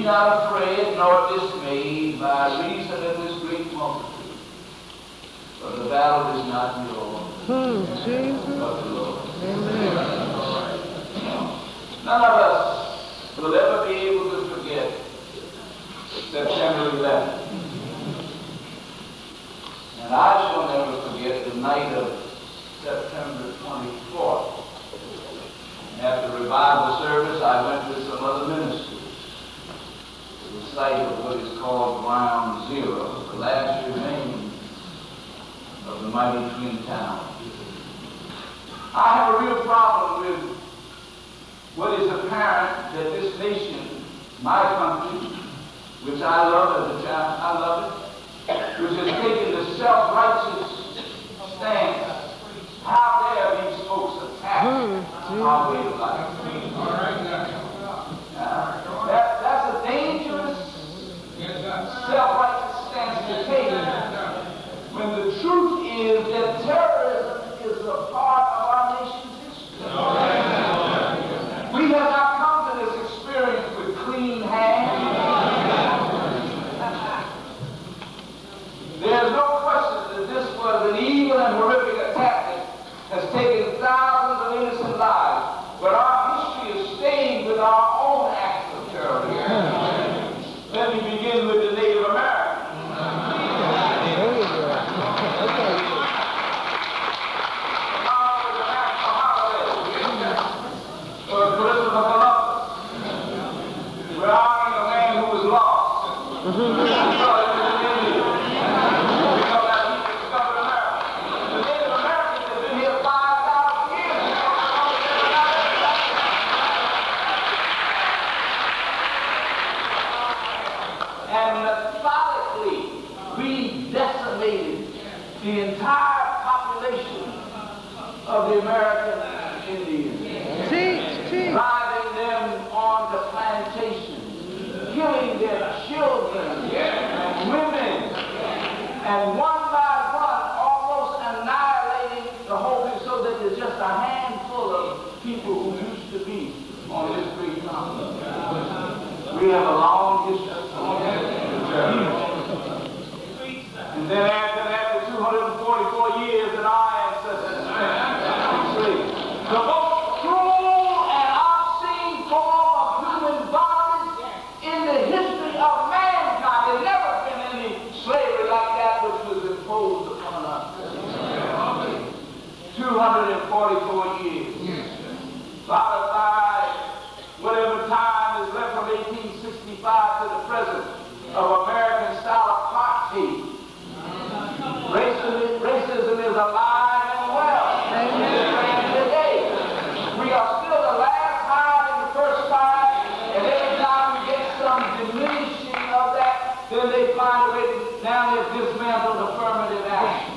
not afraid nor dismayed by reason of this great multitude. For the battle is not yours, but the Lord. Amen. None of us will ever be able to forget September 11th. And I shall never forget the night of September 24th. After revival service, I went with some other ministers to the site of what is called Ground Zero, the last remains of the mighty Twin Towers. I have a real problem with what is apparent that this nation, my country, which I love as a child, I love it, which has taken the self-righteous stance. How dare these folks attack our way of life? That's a dangerous self-righteous stance to take when the truth is that terrorism is a part of our nation's history. We have not come to this experience with clean hands. There's no question that this was an evil and horrific attack that has taken thousands of innocent lives. But our history is stained with our own acts of terrorism. Let me begin with the Native Americans. We're honoring a man who was lost. The entire population of the American Indians, driving them on the plantations, killing their children and women, and one by one almost annihilating the whole thing, so that there's just a handful of people who used to be on this great continent. We have a long history. And then after 244 years that our ancestors spent, the most cruel and obscene form of human bondage in the history of mankind. There's never been any slavery like that which was imposed upon us. 244 years. Followed by whatever time is left from 1865 to the present of American style apartheid. Racism is alive and well. And today, we are still the last hive in the first hive, and every time we get some diminishing of that, then they find a way to now they've dismantled affirmative action.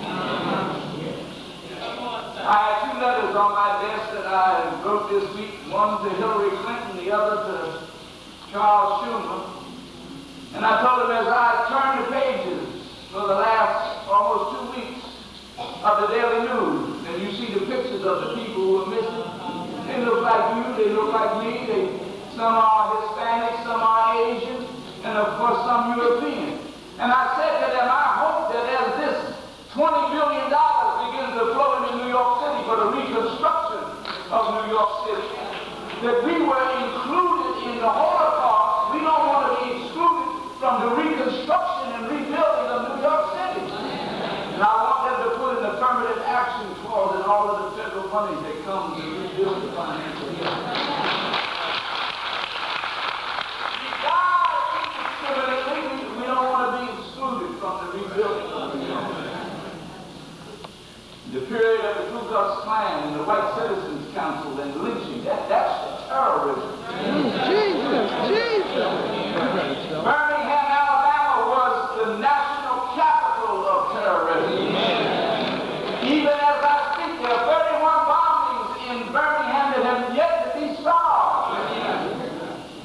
I had 2 letters on my desk that I wrote this week, one to Hillary Clinton, the other to Charles Schumer. And I told him as I turned the pages for the last almost 2 weeks of the Daily News, and you see the pictures of the people who are missing. They look like you, they look like me, some are Hispanic, some are Asian, and of course some European. And I said to them, I hope that as this $20 billion begins to flow into New York City for the reconstruction of New York City, that we were included in the Holocaust. We don't want to be excluded from the reconstruction and rebuilding of New York City. And I want them to put an affirmative action clause in all of the federal money that comes to rebuild the financial system. We don't want to be excluded from the rebuilding of New York City. The period of the Ku Klux Klan and the White Citizens Council and lynching, that's terrorism. Jesus. Birmingham, Alabama was the national capital of terrorism. Even as I speak, there are 31 bombings in Birmingham that have yet to be solved.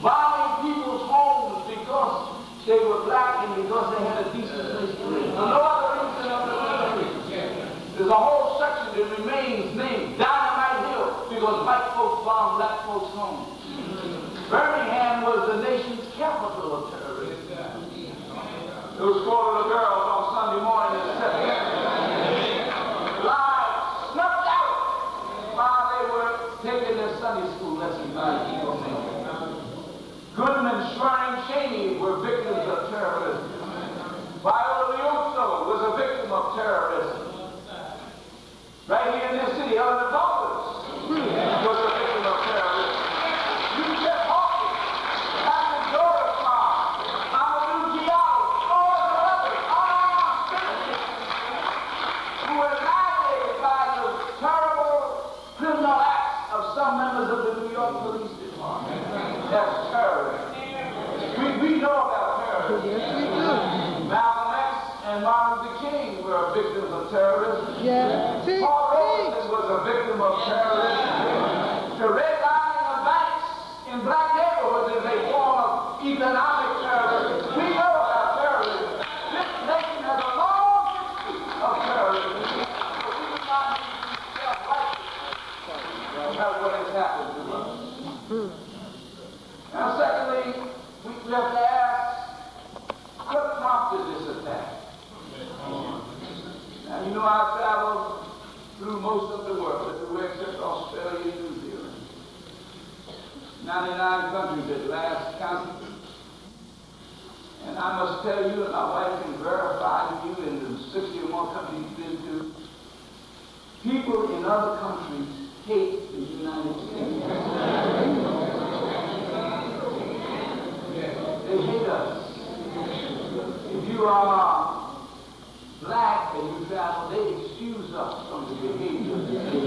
Bombing people's homes because they were black and because they had a decent place to live. For no other reason other than there's a whole section that remains named Dynamite Hill because white folks bombed black folks' homes. Birmingham was the nation's capital. capital of terrorism. Those 4 little girls on Sunday morning in lives snuffed out while they were taking their Sunday school lesson by evil men. Goodman, Schwerin, Cheney were victims of terrorism. Viola was a victim of terrorism. Right here in this city, Elder Douglas was a victim of terrorism. Yusef Hawkins, Captain Doris Farm, Amadou Diallo, scores of others, unarmed citizens who were annihilated by the terrible criminal acts of some members of the New York Police Department. That's terrorism. We know about terrorism. Yes, we do. Malcolm X and Martin Luther King were victims of terrorism. Yes, Paul Robeson was a victim of terrorism. The redlining of banks in black neighborhoods is a form of economic terrorism. We know about terrorism. This nation has a long history of terrorism. But we do not need to be self-righteous about what has happened to us. Now, secondly, we have to ask, what prompted this attack? Now, you know, I traveled through most of the world, everywhere except Australia and New Zealand. 99 countries at last count. And I must tell you, and my wife can verify to you in the 61 countries you've been to, people in other countries hate the United States. They hate us. If you are black and you travel, they excuse us from the behavior that they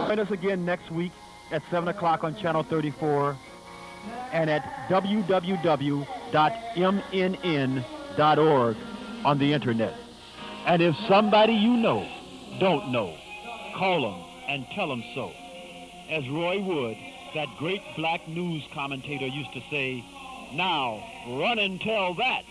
Join us again next week at 7 o'clock on Channel 34 and at www.mnn.org on the internet. And if somebody you know don't know, call them and tell them so. As Roy Wood, that great black news commentator, used to say, now run and tell that.